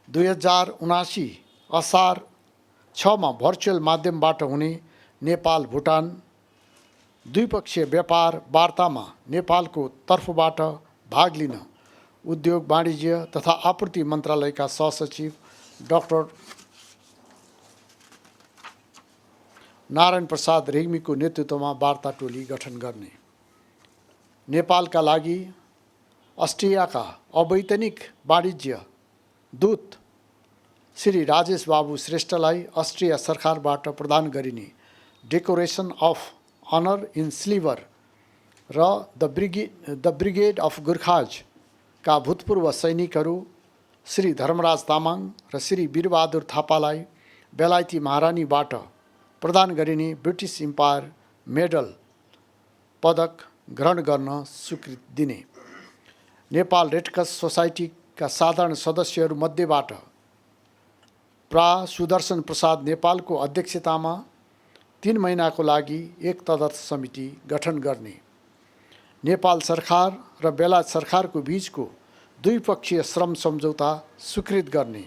2079 असार 6 मा भर्चुअल माध्यमबाट हुने नेपाल भुटान द्विपक्षीय व्यापार वार्तामा नेपालको तर्फबाट भाग लिन उद्योग वाणिज्य तथा आपूर्ति मन्त्रालयका सहसचिव डाक्टर नारायण प्रसाद रेग्मीको नेतृत्वमा वार्ता टोली गठन गर्ने, नेपालका लागि अस्ट्रियाका अवैतनिक वाणिज्य दूत श्री राजेश बाबु श्रेष्ठलाई अस्ट्रिया सरकारबाट प्रदान गरिने decoration of honour in silver र द ब्रिगेड अफ गुर्खाजका भूतपूर्व सैनिकहरू श्री धर्मराज तामाङ र श्री वीरबहादुर थापालाई बेलायती महारानीबाट प्रदान गरिने ब्रिटिस इम्पायर मेडल पदक ग्रहण गर्न स्वीकृति दिने, नेपाल रेडक्रस सोसाइटीका साधारण सदस्यहरू मध्येबाट प्रा सुदर्शन प्रसाद नेपालको अध्यक्षतामा 3 महिनाको लागि एक तदर्थ समिति गठन गर्ने, नेपाल सरकार र बेलायत सरकारको बीचको द्विपक्षीय श्रम सम्झौता स्वीकृत गर्ने,